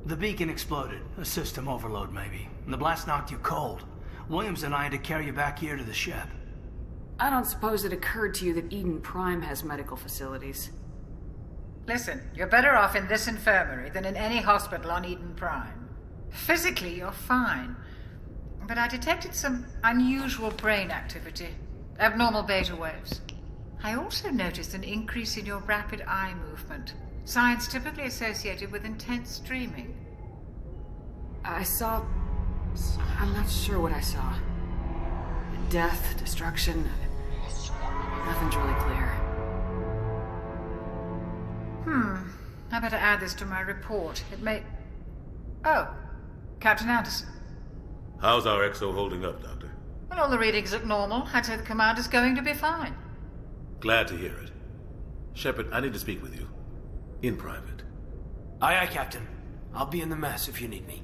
The beacon exploded. A system overload, maybe. And the blast knocked you cold. Williams and I had to carry you back here to the ship. I don't suppose it occurred to you that Eden Prime has medical facilities. Listen, you're better off in this infirmary than in any hospital on Eden Prime. Physically, you're fine. But I detected some unusual brain activity. Abnormal beta waves. I also noticed an increase in your rapid eye movement. Signs typically associated with intense dreaming. I saw... I'm not sure what I saw. Death, destruction... Nothing's really clear. I better add this to my report. It may... Oh, Captain Anderson. How's our XO holding up, Doctor? Well, all the readings look normal. I'd say the commander's going to be fine. Glad to hear it. Shepard, I need to speak with you. In private. Aye, aye, Captain. I'll be in the mess if you need me.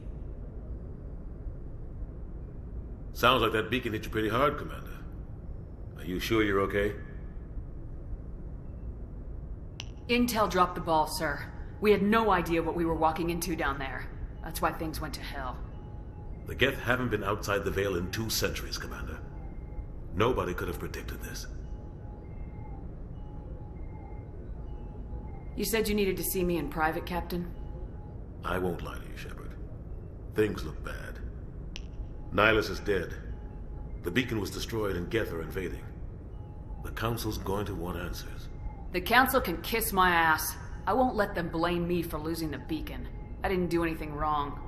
Sounds like that beacon hit you pretty hard, Commander. Are you sure you're okay? Intel dropped the ball, sir. We had no idea what we were walking into down there. That's why things went to hell. The Geth haven't been outside the Veil in 2 centuries, Commander. Nobody could have predicted this. You said you needed to see me in private, Captain? I won't lie to you, Shepard. Things look bad. Nihilus is dead. The beacon was destroyed and Geth are invading. The Council's going to want answers. The Council can kiss my ass. I won't let them blame me for losing the beacon. I didn't do anything wrong.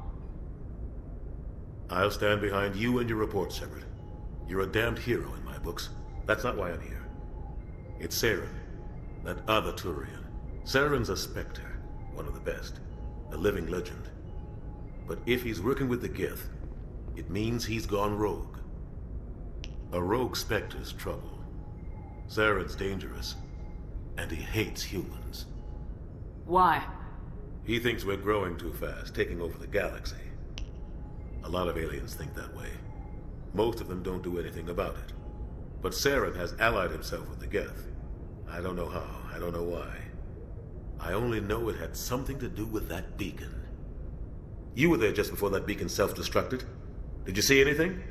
I'll stand behind you and your report, Shepard. You're a damned hero in my books. That's not why I'm here. It's Saren, that other Turian. Saren's a Spectre, one of the best. A living legend. But if he's working with the Geth, It means he's gone rogue. A rogue Spectre's trouble. Saren's dangerous, and he hates humans. Why? He thinks we're growing too fast, taking over the galaxy. A lot of aliens think that way. Most of them don't do anything about it. But Saren has allied himself with the Geth. I don't know how, I don't know why. I only know it had something to do with that beacon. You were there just before that beacon self-destructed. Did you see anything?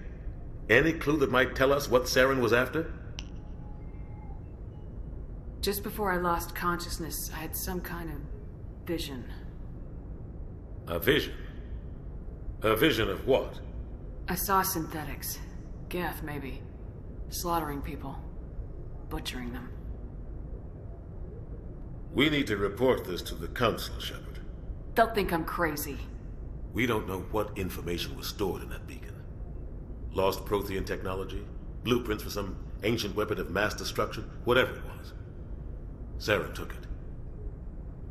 Any clue that might tell us what Saren was after? Just before I lost consciousness, I had some kind of vision. A vision? A vision of what? I saw synthetics. Geth, maybe. Slaughtering people. Butchering them. We need to report this to the Council, Shepard. They'll think I'm crazy. We don't know what information was stored in that beacon. Lost Prothean technology? Blueprints for some ancient weapon of mass destruction? Whatever it was. Saren took it.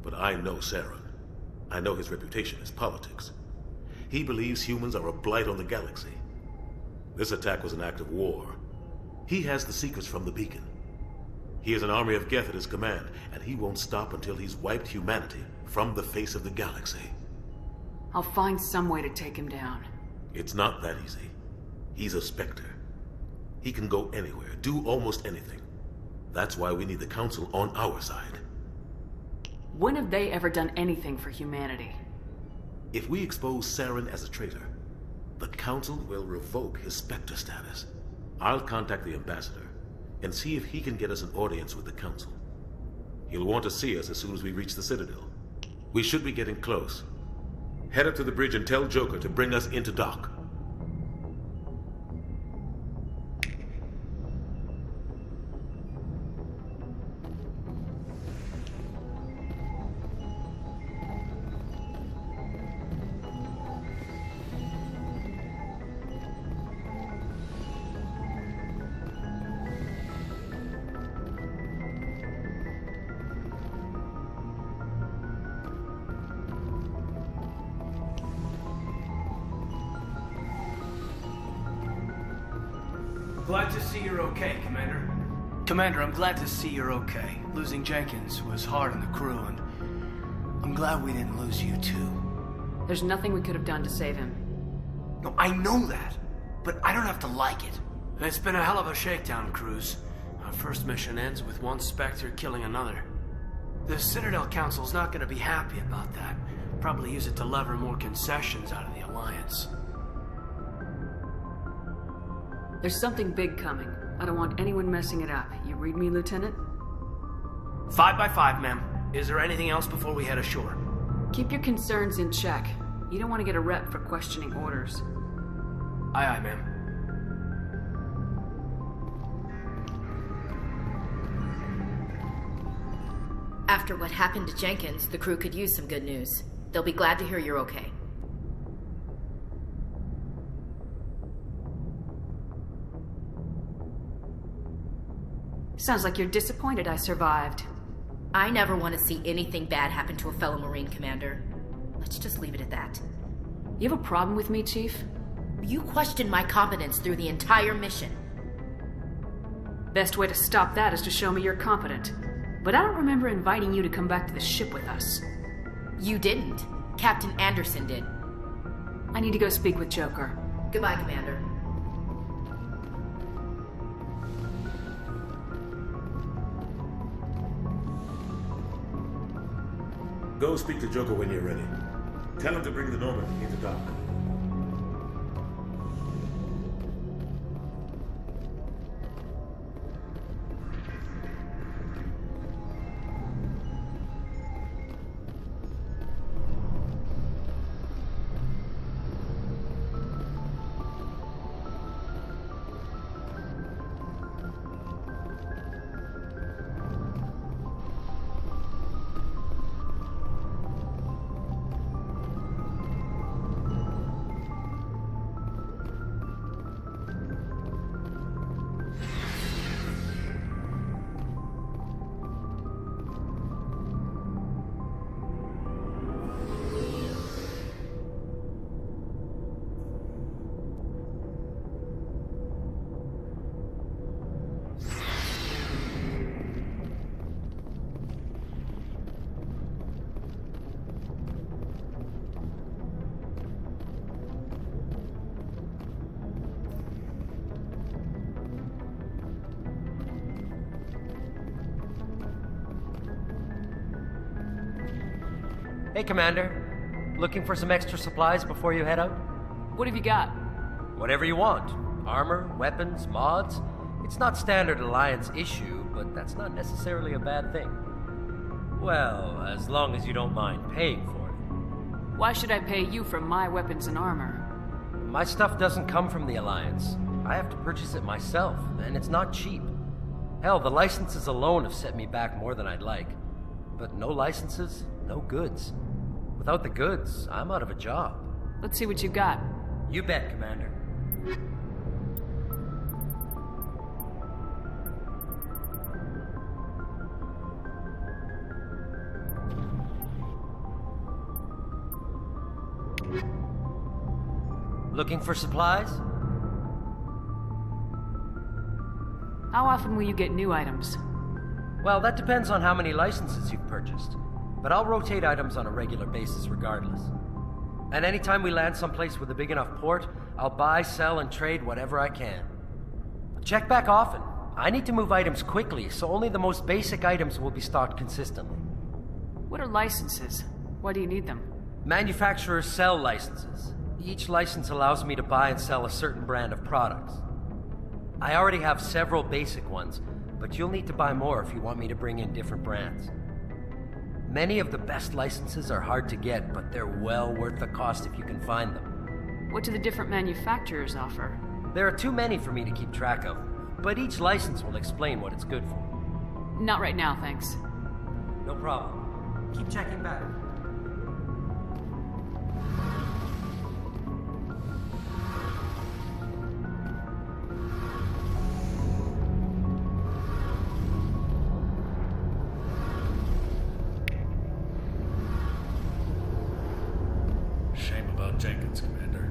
But I know Saren. I know his reputation is politics. He believes humans are a blight on the galaxy. This attack was an act of war. He has the secrets from the beacon. He has an army of Geth at his command, and he won't stop until he's wiped humanity from the face of the galaxy. I'll find some way to take him down. It's not that easy. He's a Spectre. He can go anywhere, do almost anything. That's why we need the Council on our side. When have they ever done anything for humanity? If we expose Saren as a traitor, the Council will revoke his Spectre status. I'll contact the Ambassador and see if he can get us an audience with the Council. He'll want to see us as soon as we reach the Citadel. We should be getting close. Head up to the bridge and tell Joker to bring us into dock. Glad to see you're okay, Commander. Commander, I'm glad to see you're okay. Losing Jenkins was hard on the crew, and I'm glad we didn't lose you, too. There's nothing we could have done to save him. No, I know that, but I don't have to like it. It's been a hell of a shakedown, Cruz. Our first mission ends with one Spectre killing another. The Citadel Council's not going to be happy about that. Probably use it to lever more concessions out of the Alliance. There's something big coming. I don't want anyone messing it up. You read me, Lieutenant? 5 by 5, ma'am. Is there anything else before we head ashore? Keep your concerns in check. You don't want to get a rep for questioning orders. Aye, aye, ma'am. After what happened to Jenkins, the crew could use some good news. They'll be glad to hear you're okay. Sounds like you're disappointed I survived. I never want to see anything bad happen to a fellow Marine, Commander. Let's just leave it at that. You have a problem with me, Chief? You questioned my competence through the entire mission. Best way to stop that is to show me you're competent. But I don't remember inviting you to come back to the ship with us. You didn't. Captain Anderson did. I need to go speak with Joker. Goodbye, Commander. Go speak to Joker when you're ready. Tell him to bring the Normandy into dock. Hey, Commander. Looking for some extra supplies before you head out? What have you got? Whatever you want. Armor, weapons, mods. It's not standard Alliance issue, but that's not necessarily a bad thing. Well, as long as you don't mind paying for it. Why should I pay you for my weapons and armor? My stuff doesn't come from the Alliance. I have to purchase it myself, and it's not cheap. Hell, the licenses alone have set me back more than I'd like. But no licenses, no goods. Without the goods, I'm out of a job. Let's see what you got. You bet, Commander. Looking for supplies? How often will you get new items? Well, that depends on how many licenses you've purchased. But I'll rotate items on a regular basis regardless. And anytime we land someplace with a big enough port, I'll buy, sell, and trade whatever I can. Check back often. I need to move items quickly, so only the most basic items will be stocked consistently. What are licenses? Why do you need them? Manufacturers sell licenses. Each license allows me to buy and sell a certain brand of products. I already have several basic ones, but you'll need to buy more if you want me to bring in different brands. Many of the best licenses are hard to get, but they're well worth the cost if you can find them. What do the different manufacturers offer? There are too many for me to keep track of, but each license will explain what it's good for. Not right now, thanks. No problem. Keep checking back. Shame about Jenkins, Commander.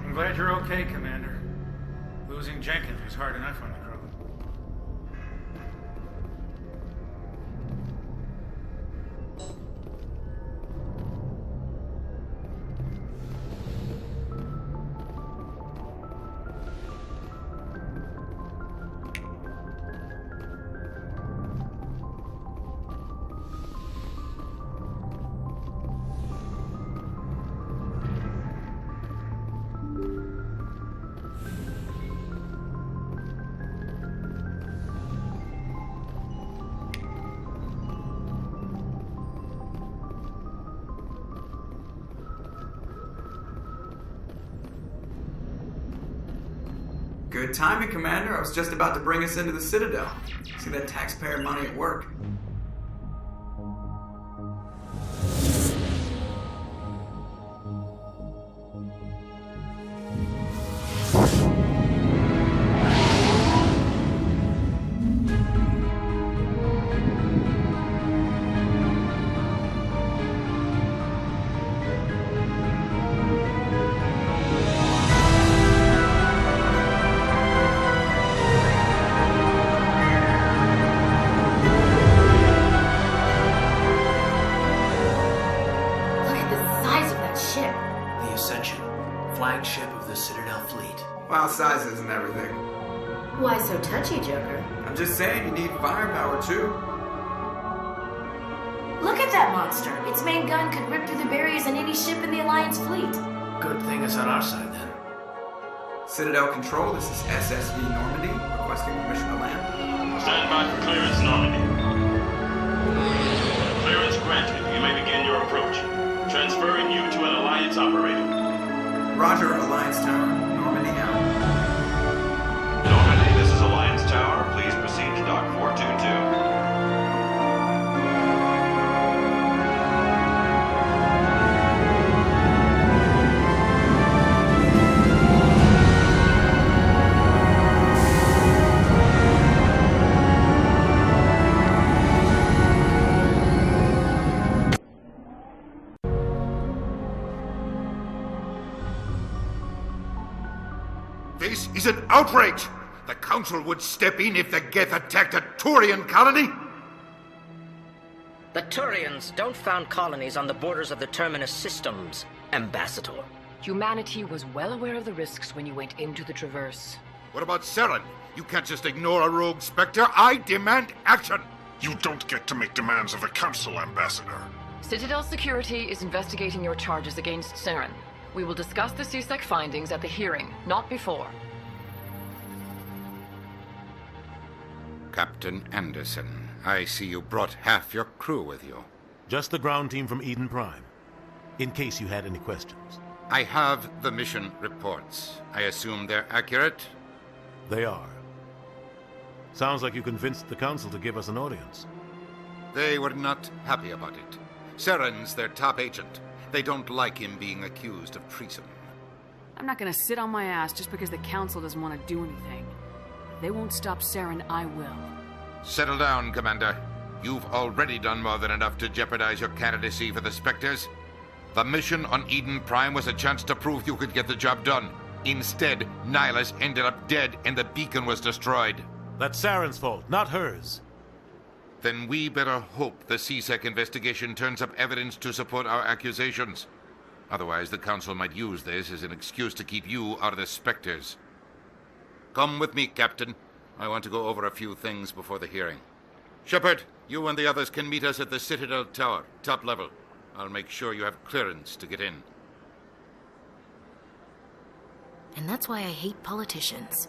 I'm glad you're okay, Commander. Losing Jenkins was hard enough on the crew. Good timing, Commander. I was just about to bring us into the Citadel. See that taxpayer money at work. Flagship of the Citadel fleet. File sizes and everything. Why so touchy, Joker? I'm just saying you need firepower too. Look at that monster. Its main gun could rip through the barriers in any ship in the Alliance fleet. Good thing it's on our side, then. Citadel Control, this is SSV Normandy, requesting permission to land. Stand by for clearance, Normandy. Clearance granted. You may begin your approach. Transferring you to an Alliance operator. Roger, Alliance Tower. Normandy out. Normandy, this is Alliance Tower. Please proceed to Dock 422. This is an outrage! The Council would step in if the Geth attacked a Turian colony? The Turians don't found colonies on the borders of the Terminus systems, Ambassador. Humanity was well aware of the risks when you went into the Traverse. What about Saren? You can't just ignore a rogue Spectre. I demand action! You don't get to make demands of the Council, Ambassador. Citadel Security is investigating your charges against Saren. We will discuss the CSEC findings at the hearing, not before. Captain Anderson, I see you brought half your crew with you. Just the ground team from Eden Prime, in case you had any questions. I have the mission reports. I assume they're accurate? They are. Sounds like you convinced the Council to give us an audience. They were not happy about it. Saren's their top agent. They don't like him being accused of treason. I'm not gonna sit on my ass just because the Council doesn't want to do anything. If they won't stop Saren, I will. Settle down, Commander. You've already done more than enough to jeopardize your candidacy for the Spectres. The mission on Eden Prime was a chance to prove you could get the job done. Instead, Nihilus ended up dead and the beacon was destroyed. That's Saren's fault, not hers. Then we better hope the CSEC investigation turns up evidence to support our accusations. Otherwise, the Council might use this as an excuse to keep you out of the Spectres. Come with me, Captain. I want to go over a few things before the hearing. Shepard, you and the others can meet us at the Citadel Tower, top level. I'll make sure you have clearance to get in. And that's why I hate politicians.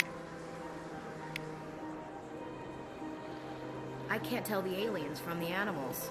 I can't tell the aliens from the animals.